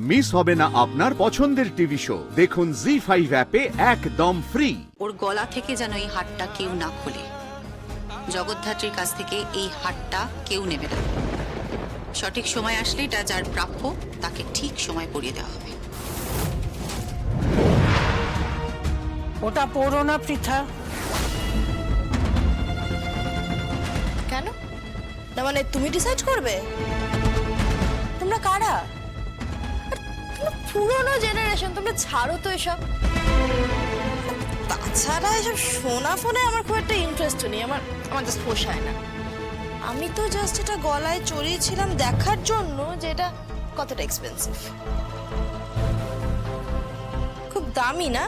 Miss হবে না আপনার পছন্দের টিভি শো। দেখুন জি5 অ্যাপে একদম ফ্রি। ওর গলা থেকে যেন এই হারটা কেউ না খোলে। জগদ্ধাত্রীর কাছ থেকে এই হারটা কেউ নেবে না। সঠিক সময় আসলে এটা যার প্রাপ্য তাকে ঠিক সময় পরিয়ে দেওয়া হবে। ওটা পড়ো না পৃথা। কেন? না মানে তুমি ডিসাইড করবে? তোমরা কারা? পুরোনো জেনারেশন, তোমরা ছাড়ো তো এসব। তাছাড়া এসব সোনা ফোনে আমার খুব একটা ইন্টারেস্ট নেই। আমার জাস্ট পোষায় না। আমি তো জাস্ট এটা গলায় চড়িয়েছিলাম দেখার জন্য যে এটা কতটা এক্সপেন্সিভ। খুব দামি না?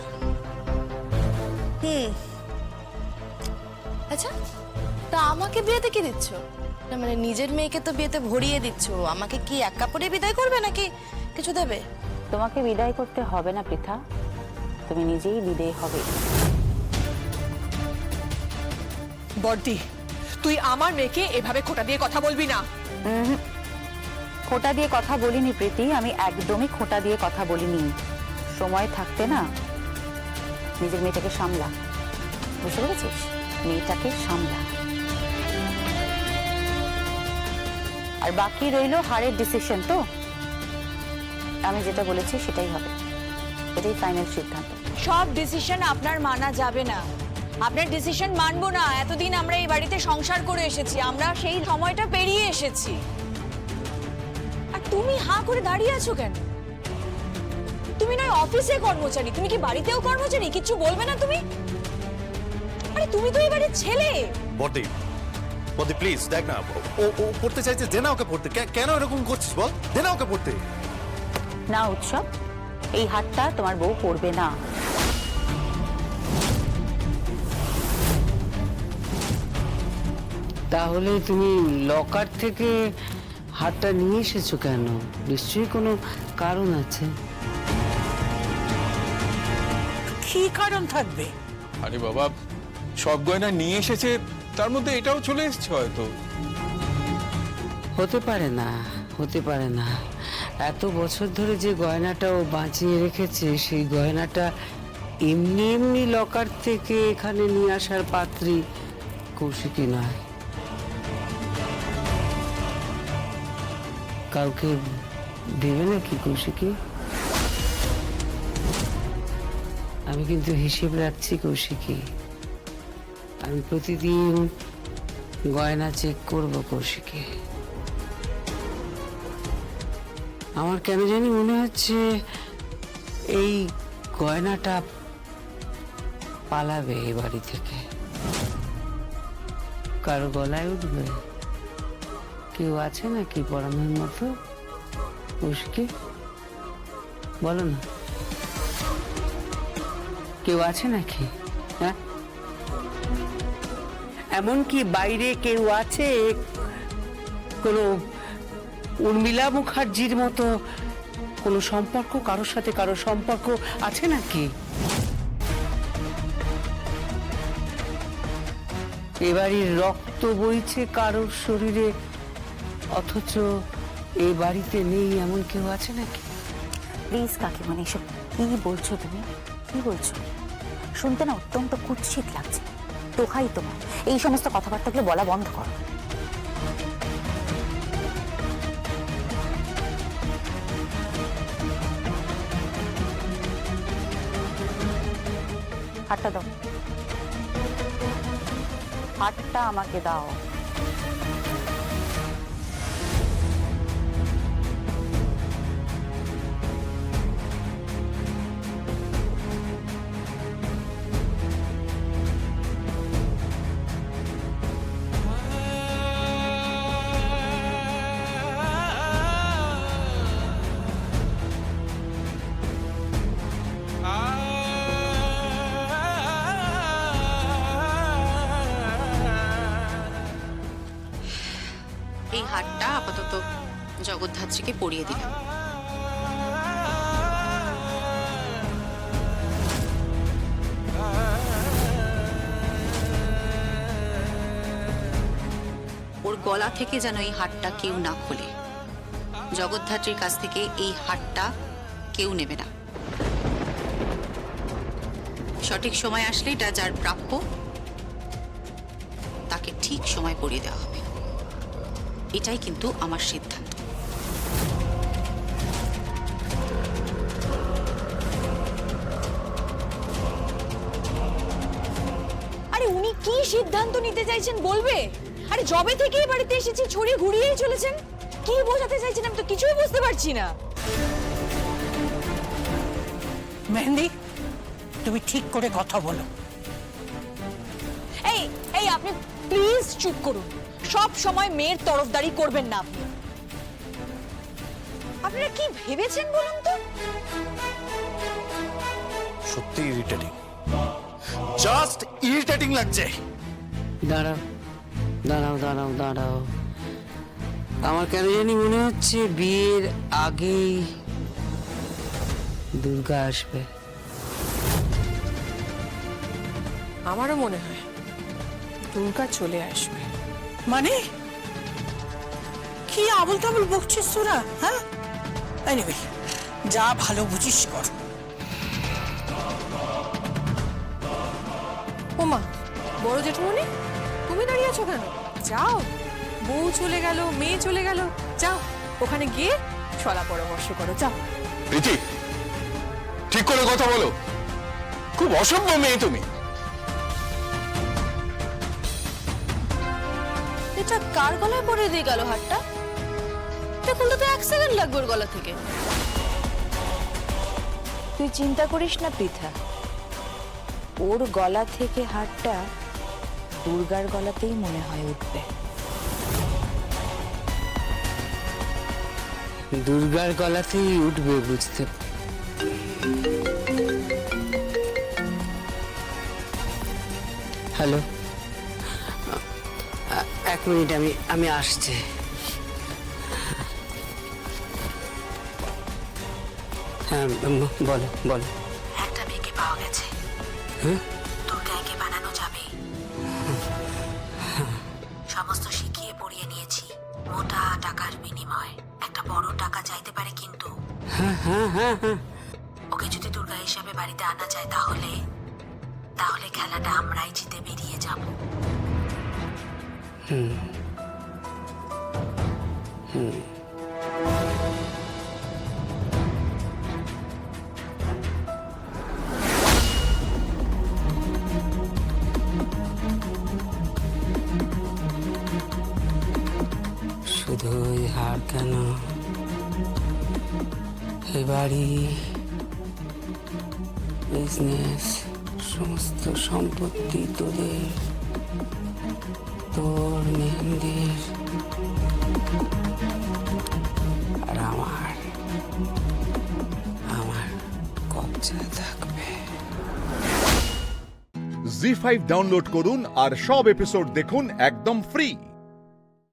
আচ্ছা, তা আমাকে বিয়েতে কি দিচ্ছ? না মানে নিজের মেয়েকে তো বিয়েতে ভরিয়ে দিচ্ছ, আমাকে কি এক কাপড়ে বিদায় করবে নাকি কিছু দেবে? তোমাকে বিদায় করতে হবে না পৃথা, তুমি নিজেই বিদায় হবে। বড়দি, তুই আমার মেয়েকে এভাবে খোঁটা দিয়ে কথা বলবি না। খোঁটা দিয়ে কথা বলিনি প্রীতি, আমি একদমই খোঁটা দিয়ে কথা বলিনি। সময় থাকতে না নিজের মেয়েটাকে সামলা, বুঝতে পেরেছিস? মেয়েটাকে সামলা। আর বাকি রইলো হারের ডিসিশন। তো আমি যেটা বলেছি সেটাই হবে, এটাই ফাইনাল সিদ্ধান্ত। সব ডিসিশন আপনার মানা যাবে না। আপনার ডিসিশন মানবো না। এতদিন আমরা এই বাড়িতে সংসার করে এসেছি, আমরা সেই সময়টা পেরিয়ে এসেছি। আর তুমি হাঁ করে দাঁড়িয়ে আছো কেন? তুমি নয় অফিসে কর্মচারী, তুমি কি বাড়িতেও কর্মচারী? কিচ্ছু বলবে না তুমি? আরে তুমি তো এই বাড়ির ছেলে। বড়দি, বড়দি প্লিজ দেখ না, ও পড়তে চাইছে, দে না ওকে পড়তে। কেন এরকম করছিস বল? দে না ওকে পড়তে। না উৎসব, এই হাতটা তোমার বউ পরবে না। তাহলে তুমি লকার থেকে হারটা নিয়ে এসেছো কেন? নিশ্চয়ই কোনো কারণ আছে। কি কারণ থাকবে? আরে বাবা, সব গয়না নিয়ে এসেছে, তার মধ্যে এটাও চলে এসেছে হয়তো। হতে পারে না, হতে পারে না। এত বছর ধরে যে গয়নাটা ও বাঁচিয়ে রেখেছে, সেই গয়নাটা এমনি এমনি লকার থেকে এখানে নিয়ে আসার পাত্রী কৌশিকী নয়। কাউকে দেবে নাকি কৌশিকী? আমি কিন্তু হিসেব রাখছি কৌশিকী। আমি প্রতিদিন গয়না চেক করব কৌশিকী। আমার কেন জানি মনে হচ্ছে এই গয়নাটা পালাবে এই বাড়ি থেকে, কারো গলায় উঠবে। কেউ আছে নাকি পরামের মতো? কৌশিকী বলো না, কেউ আছে নাকি? হ্যাঁ, এমনকি বাইরে কেউ আছে? কোনো উর্মিলা মুখার্জির মতো কোনো সম্পর্ক, কারোর সাথে কারো সম্পর্ক আছে নাকি? এবাড়ির রক্ত বইছে কারোর শরীরে, অথচ এই বাড়িতে নেই এমন কেউ আছে নাকি? প্লিজ কাকিমণি, এসব কি বলছো তুমি? কি বলছো? শুনতে না অত্যন্ত কুৎসিত লাগছে। দোহাই তোমার, এই সমস্ত কথাবার্তাগুলো বলা বন্ধ করো। হাতটা দাও, হাতটা আমাকে দাও। এই হারটা আপাতত জগদ্ধাত্রীকে পরিয়ে দিলাম। ওর গলা থেকে যেন এই হারটা কেউ না খোলে। জগদ্ধাত্রীর কাছ থেকে এই হারটা কেউ নেবে না। সঠিক সময় আসলে এটা যার প্রাপ্য তাকে ঠিক সময় পরিয়ে দেওয়া হবে। এটাই কিন্তু আমার সিদ্ধান্ত। আরে উনি কি সিদ্ধান্ত নিতে চাইছেন বলবে? আরে জবে থেকে এই বাড়িতে এসেছি ছড়িয়ে ঘুরিয়েই চলেছেন। কি বোঝাতে চাইছেন আমি তো কিছুই বুঝতে পারছি না। মেহেন্দি, তুমি ঠিক করে কথা বলো। এই এই আপনি প্লিজ চুপ করুন। সব সময় মেয়ের তরফদারি করবেন না আপনি। আপনারা কি ভেবেছেন বলুন তো? সত্যি ইরিটেটিং, জাস্ট ইরিটেটিং লাগছে। দাঁড়াও দাঁড়াও দাঁড়াও দাঁড়াও, আমার কেন জানি মনে হচ্ছে বিয়ের আগেই দুর্গা আসবে। আমারও মনে হয় দুর্গা চলে আসবে। মানে কি আবল তাবল বকছিস তোরা? হ্যাঁ, এনিওয়ে, যা ভালো বুঝিস কর। ওমা, বড় জেঠুমনি, তুমি দাঁড়িয়ে আছো কেন? যাও, বউ চলে গেল, মেয়ে চলে গেল, যাও ওখানে গিয়ে সলা পরামর্শ করো, যাও। প্রীতি, ঠিক করে কথা বলো। খুব অসভ্য মেয়ে তুমি। এটা কার গলায় পরিয়ে দিয়ে গেল হারটা? দেখুন তো 1 সেকেন্ড লাগবে ওর গলা থেকে। তুই চিন্তা করিস না পৃথা, ওর গলা থেকে হারটা দুর্গার গলাতেই মনে হয় উঠবে। দুর্গার গলাতেই উঠবে বুঝতে। হ্যালো, 1 মিনিট, আমি আসছি। হ্যাঁ বলো বলো। একটা মেয়েকে পাওয়া গেছে। হ্যাঁ, দুর্গাকে বানানো যাবে। সমস্ত শিখিয়ে পড়িয়ে নিয়েছি। মোটা টাকার বিনিময় একটা বড় টাকা চাইতে পারে, কিন্তু হ্যাঁ হ্যাঁ হ্যাঁ হ্যাঁ, ওকে যদি দুর্গা হিসাবে বাড়িতে আনা যায় তাহলে তাহলে খেলাটা আমরাই জিতে বেরিয়ে যাব। শুধু ওই হার কেন, এই বাড়ি, বিজনেস, সমস্ত সম্পত্তি তোদের, তোর, মেহেন্দির আর আমার কবজায় থাকবে। জি5 ডাউনলোড করুন আর সব এপিসোড দেখুন একদম ফ্রি।